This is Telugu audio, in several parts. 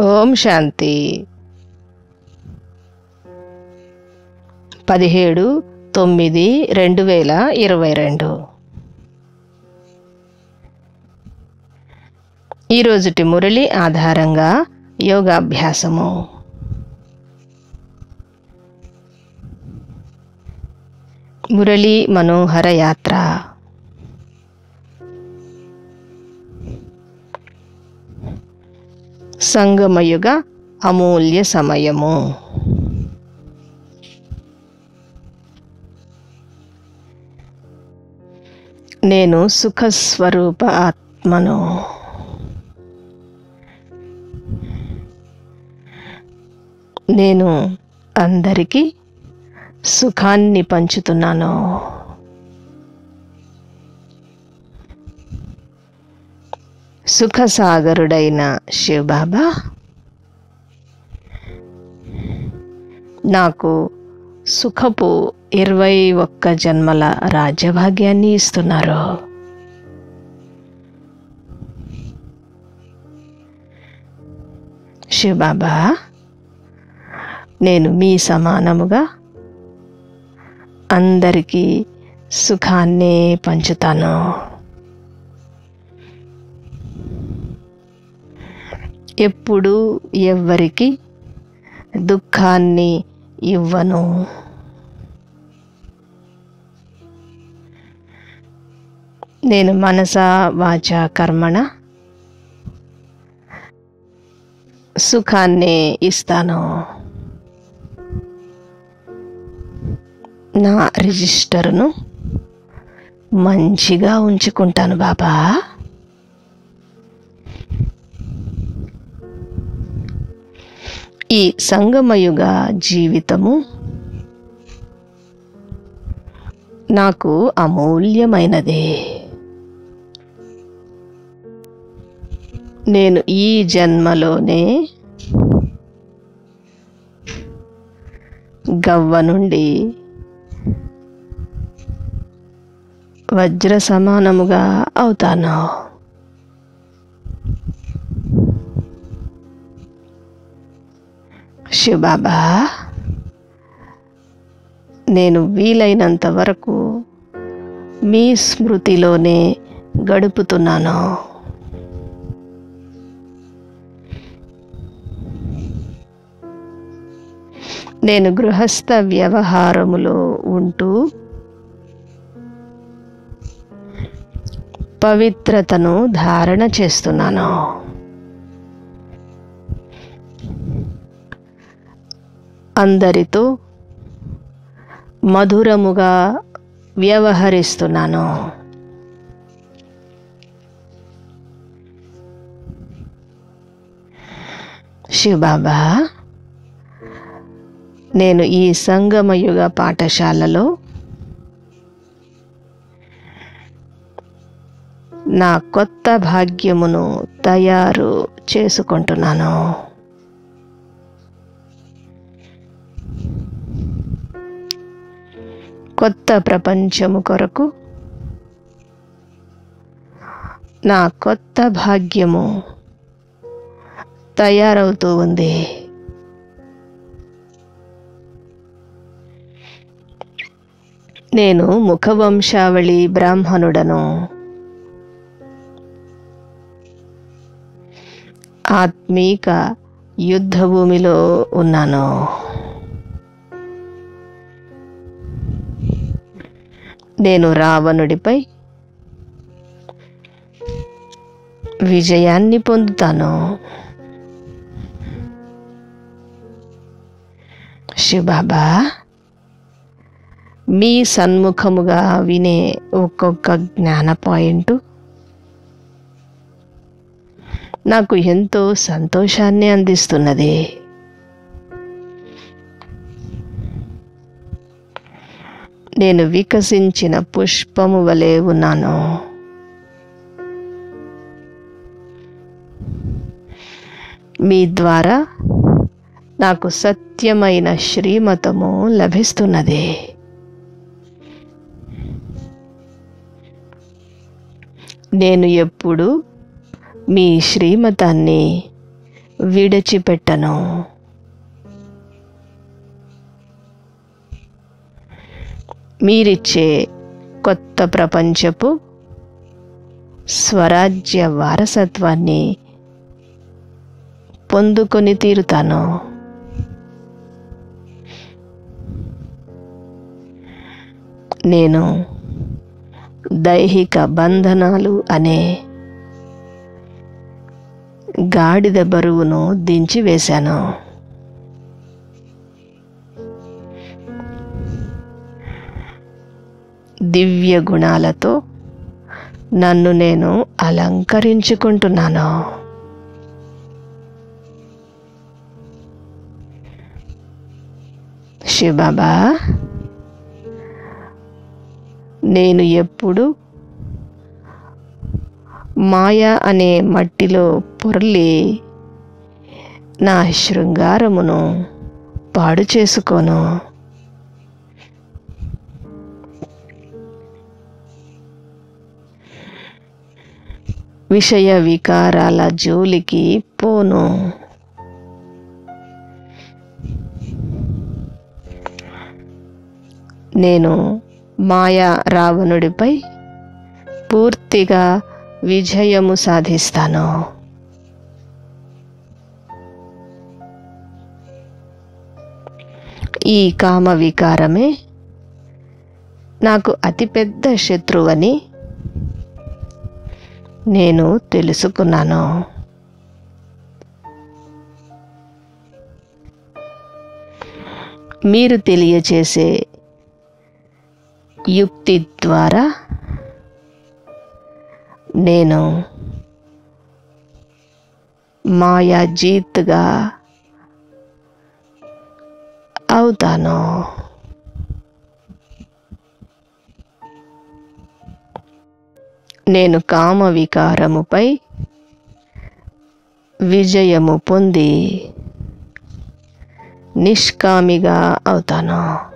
ఓం శాంతి. 17/9/2022. ఈరోజుటి మురళి ఆధారంగా యోగాభ్యాసము. మురళి మనోహర యాత్ర. సంగమయుగ అమూల్య సమయము. నేను సుఖస్వరూప ఆత్మను. నేను అందరికీ సుఖాన్ని పంచుతున్నాను. సుఖసాగరుడైన శివబాబా నాకు సుఖపు 21 జన్మల రాజ్యభాగ్యాన్ని ఇస్తున్నారు. శివబాబా, నేను మీ సమానముగా అందరికీ సుఖాన్నే పంచుతాను. ఎప్పుడు ఎవ్వరికి దుఃఖాన్ని ఇవ్వను. నేను మనసా వాచా కర్మణ సుఖాన్నే ఇస్తాను. నా రిజిస్టర్ను మంచిగా ఉంచుకుంటాను బాబా. ఈ సంగమయుగ జీవితము నాకు అమూల్యమైనది. నేను ఈ జన్మలోనే గవ్వ నుండి వజ్ర సమానముగా అవుతాను. శివబాబా, నేను వీలైనంత వరకు మీ స్మృతిలోనే గడుపుతున్నాను. నేను గృహస్థ వ్యవహారములో ఉంటూ పవిత్రతను ధారణ చేస్తున్నాను. అందరితో మధురముగా వ్యవహరిస్తున్నాను. శివబాబా, నేను ఈ సంగమయుగ పాఠశాలలో నా కొత్త భాగ్యమును తయారు చేసుకుంటున్నాను. కొత్త ప్రపంచము కొరకు నా కొత్త భాగ్యము తయారవుతూ ఉంది. నేను ముఖవంశావళి బ్రాహ్మణుడను. ఆత్మీక యుద్ధభూమిలో ఉన్నాను. నేను రావణుడిపై విజయాన్ని పొందుతాను. శివబాబా, మీ సన్ముఖముగా వినే ఒక్కొక్క జ్ఞాన పాయింట్ నాకు ఎంతో సంతోషాన్ని అందిస్తున్నది. నేను వికసించిన పుష్పము వలె ఉన్నాను. మీ ద్వారా నాకు సత్యమైన శ్రీమతము లభిస్తున్నది. నేను ఎప్పుడు మీ శ్రీమతాన్ని విడిచిపెట్టను. మీరిచ్చే కొత్త ప్రపంచపు స్వరాజ్య వారసత్వాన్ని పొందుకొని తీరుతాను. నేను దైహిక బంధనాలు అనే గాడిద బరువును దించివేశాను. దివ్య గుణాలతో నన్ను నేను అలంకరించుకుంటున్నాను. శివబాబా, నేను ఎప్పుడు మాయ అనే మట్టిలో పొర్లి నా శృంగారమును పాడు చేసుకోను. విషయ వికారాల జోలికి పోను. నేను మాయా రావణుడిపై పూర్తిగా విజయము సాధిస్తాను. ఈ కామ వికారమే నాకు అతిపెద్ద శత్రువని నేను తెలుసుకున్నాను. మీరు తెలియచేసే యుక్తి ద్వారా నేను మాయాజీత్గా అవుతాను. నేను కామ వికారముపై విజయము పొంది నిష్కామిగా అవుతాను.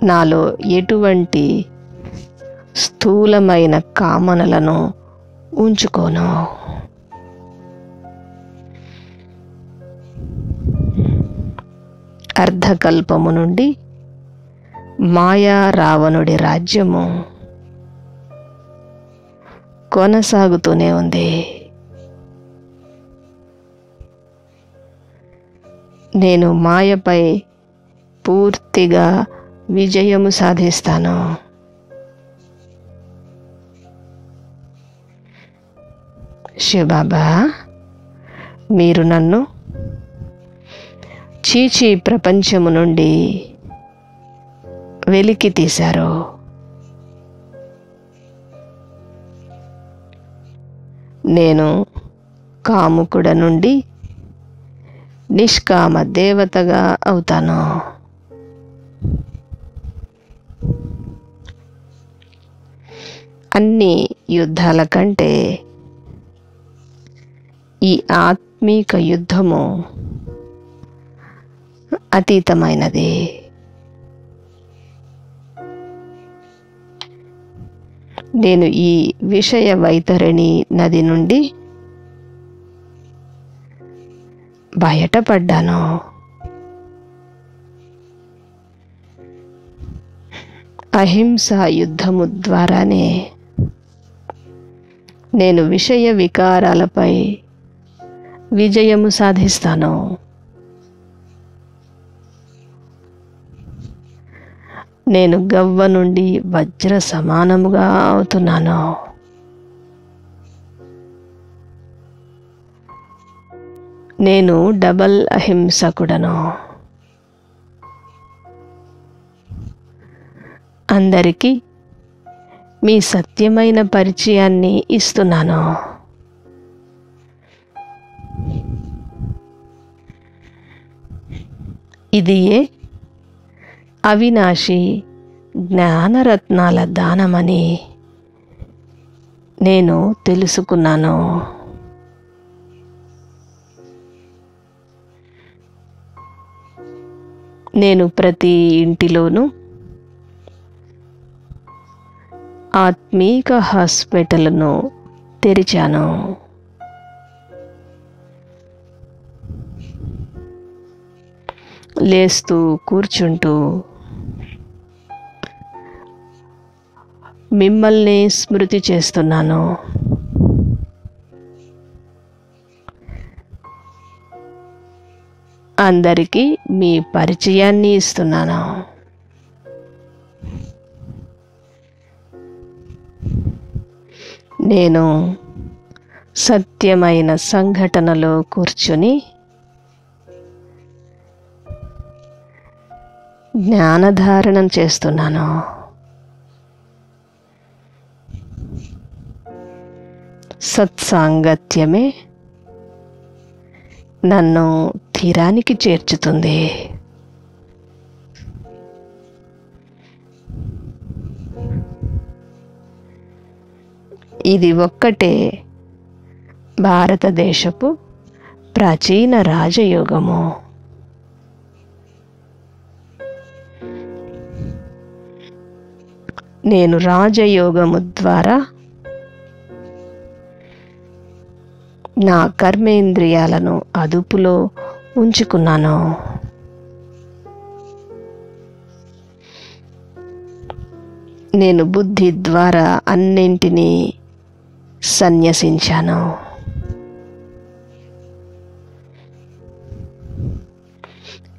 నాలో ఎటువంటి స్థూలమైన కామనలను ఉంచుకోను. అర్ధకల్పము నుండి మాయా రావణుడి రాజ్యము కొనసాగుతూనే ఉంది. నేను మాయపై పూర్తిగా విజయము సాధిస్తాను. శివబాబా, మీరు నన్ను చీచీ ప్రపంచము నుండి వెలికి తీశారు. నేను కాముకుడ నుండి నిష్కామ దేవతగా అవుతాను. అన్ని యుద్ధాల కంటే ఈ ఆత్మీక యుద్ధము అతీతమైనది. నేను ఈ విషయ వైతరిణి నది నుండి బయటపడ్డాను. అహింసా యుద్ధము ద్వారానే నేను విషయ వికారాలపై విజయము సాధిస్తాను. నేను గవ్వ నుండి వజ్ర సమానముగా అవుతున్నాను. నేను డబల్ అహింసకుడను. అందరికీ మీ సత్యమైన పరిచయాన్ని ఇస్తున్నాను. ఇదియే అవినాశి జ్ఞానరత్నాల దానమని నేను తెలుసుకున్నాను. నేను ప్రతి ఇంటిలోనూ ఆత్మీక హాస్పిటల్ను తెరిచాను. లేస్తూ కూర్చుంటూ మిమ్మల్ని స్మృతి చేస్తున్నాను. అందరికీ మీ పరిచయాన్ని ఇస్తున్నాను. నేను సత్యమైన సంఘటనలో కూర్చుని జ్ఞానధారణం చేస్తున్నాను. సత్సాంగత్యమే నన్ను తీరానికి చేర్చుతుంది. ఇది ఒక్కటే భారతదేశపు ప్రాచీన రాజయోగము. నేను రాజయోగము ద్వారా నా కర్మేంద్రియాలను అదుపులో ఉంచుకున్నాను. నేను బుద్ధి ద్వారా అన్నింటినీ సన్యసించాను.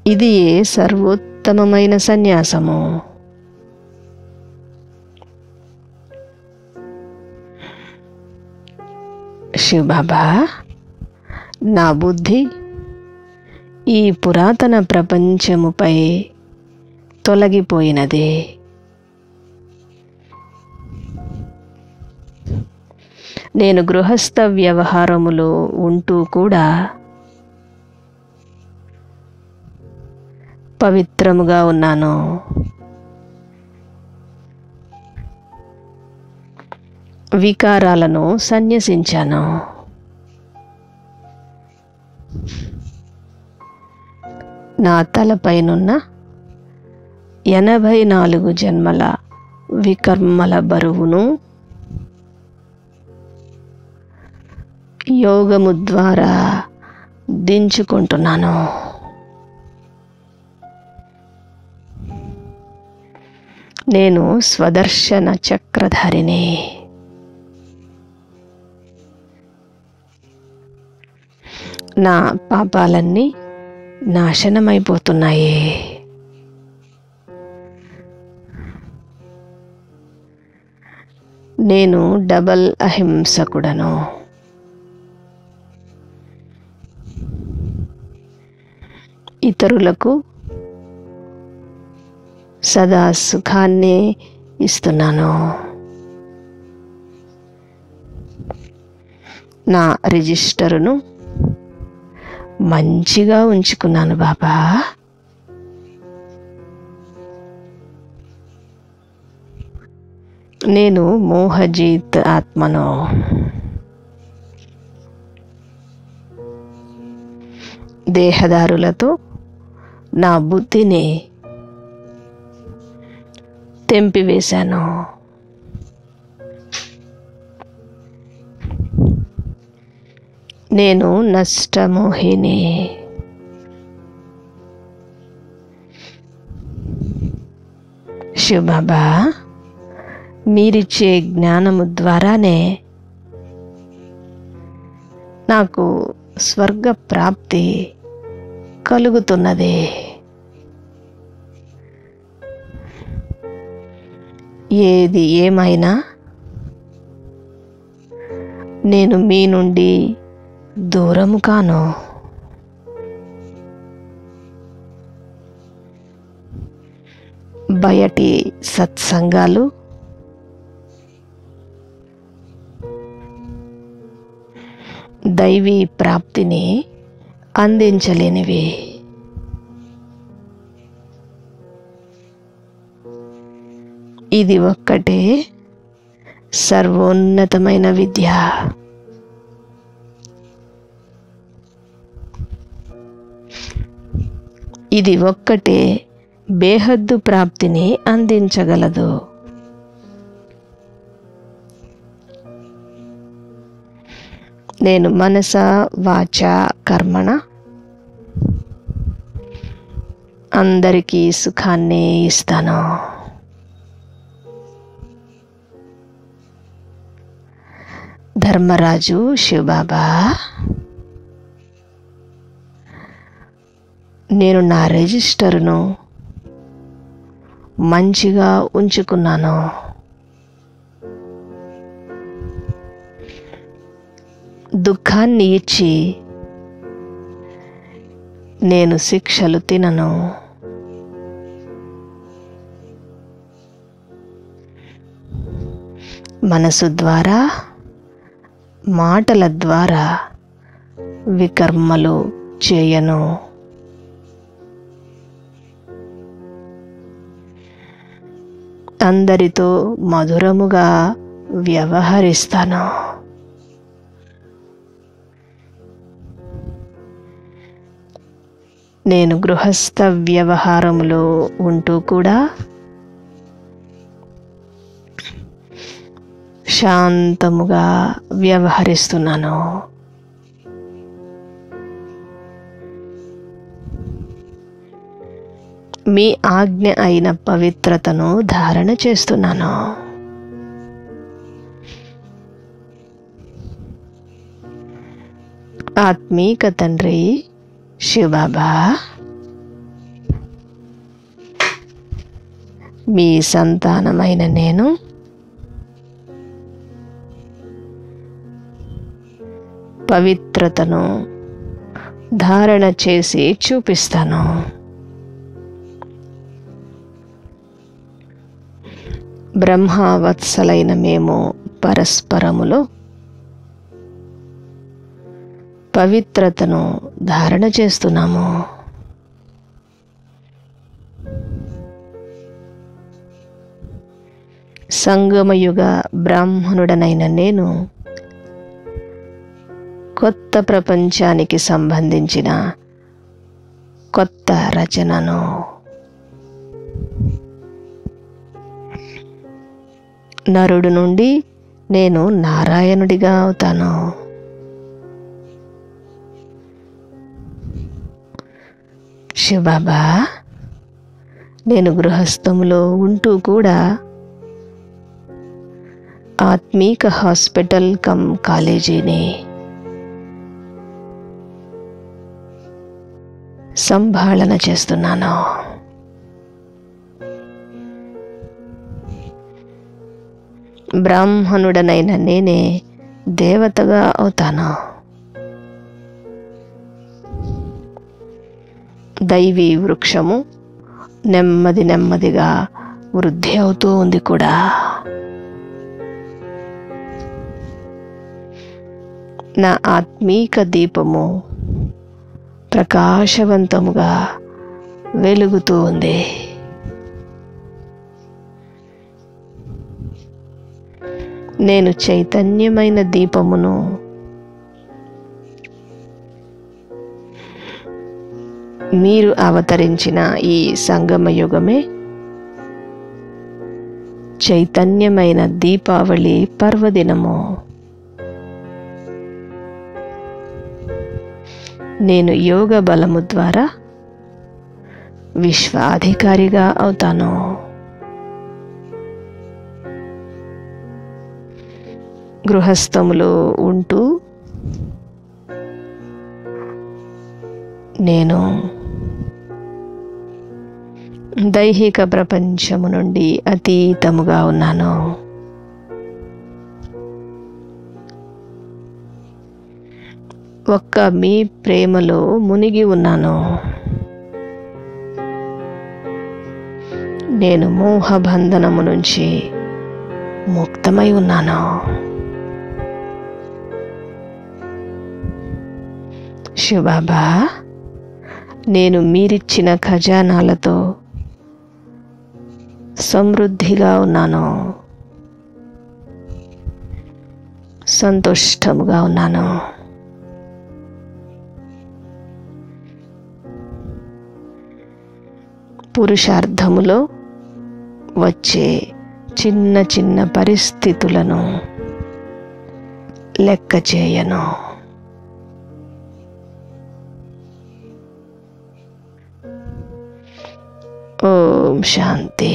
ఇది సర్వోత్తమమైన సన్యాసము. శివబాబా, నా బుద్ధి ఈ పురాతన ప్రపంచముపై తొలగిపోయినది. నేను గృహస్థ వ్యవహారములో ఉంటూ కూడా పవిత్రముగా ఉన్నాను. వికారాలను సన్యసించాను. నా తలపైనున్న 84 జన్మల వికర్మల బరువును యోగము ద్వారా దించుకుంటున్నాను. నేను స్వదర్శన చక్రధారిని. నా పాపాలన్నీ నాశనమైపోతున్నాయి. నేను డబల్ అహింసకుడను. ఇతరులకు సదా సుఖాన్ని ఇస్తున్నాను. నా రిజిస్టరును మంచిగా ఉంచుకున్నాను బాబా. నేను మోహజీత్ ఆత్మను. దేహదారులతో నా బుద్ధిని తెంపివేశాను. నేను నష్టమోహిని. శివబాబా, మీరిచ్చే జ్ఞానము ద్వారానే నాకు స్వర్గ ప్రాప్తి కలుగుతున్నది. ఏది ఏమైనా నేను మీ నుండి దూరము కాను. బయటి సత్సంగాలు దైవీ ప్రాప్తిని అందించలేనివి. ఇది ఒక్కటే సర్వోన్నతమైన విద్య. ఇది ఒక్కటే బేహద్దు ప్రాప్తిని అందించగలదు. నేను మనస వాచ కర్మణ అందరికీ సుఖాన్ని ఇస్తాను. ధర్మరాజు శివబాబా, నేను నా రిజిస్టర్ను మంచిగా ఉంచుకున్నాను. దుఃఖాన్ని ఇచ్చి నేను శిక్షలు తినను. మనసు ద్వారా, మాటల ద్వారా వికర్మలు చేయను. అందరితో మధురముగా వ్యవహరిస్తాను. నేను గృహస్థ వ్యవహారములో ఉంటూ కూడా శాంతముగా వ్యవహరిస్తున్నాను. మీ ఆజ్ఞ అయిన పవిత్రతను ధారణ చేస్తున్నాను. ఆత్మీక తండ్రి శివబాబా, మీ సంతానమైన నేను పవిత్రతను ధారణ చేసి చూపిస్తాను. బ్రహ్మవత్సలైన మేము పరస్పరములో పవిత్రతను ధారణ చేస్తున్నాము. సంగమయుగ బ్రాహ్మణుడనైన నేను కొత్త ప్రపంచానికి సంబంధించిన కొత్త రచనను నరుడు నుండి నేను నారాయణుడిగా అవుతాను. శివబాబా, నేను గృహస్థములో ఉంటూ కూడా ఆత్మీక హాస్పిటల్ కమ్ కాలేజీని సంభాళన చేస్తున్నాను. బ్రాహ్మణుడనైన నేనే దేవతగా అవుతాను. దైవీ వృక్షము నెమ్మది నెమ్మదిగా వృద్ధి అవుతూ ఉంది కూడా. నా ఆత్మీక దీపము ప్రకాశవంతముగా వెలుగుతూ ఉంది. నేను చైతన్యమైన దీపమును మీరు అవతరించిన ఈ సంగమయుగమే చైతన్యమైన దీపావళి పర్వదినము. నేను యోగ బలము ద్వారా విశ్వాధికారిగా అవుతాను. గృహస్థములో ఉంటూ నేను దైహిక ప్రపంచము నుండి అతీతముగా ఉన్నాను. ఒక్క మీ ప్రేమలో మునిగి ఉన్నాను. నేను మోహబంధనము నుంచి ముక్తమై ఉన్నాను. శివబాబా, నేను మీరిచ్చిన ఖజానాలతో సమృద్ధిగా ఉన్నాను. సంతుష్టముగా ఉన్నాను. పురుషార్థములో వచ్చే చిన్న చిన్న పరిస్థితులను లెక్క చేయను. ఓం శాంతి.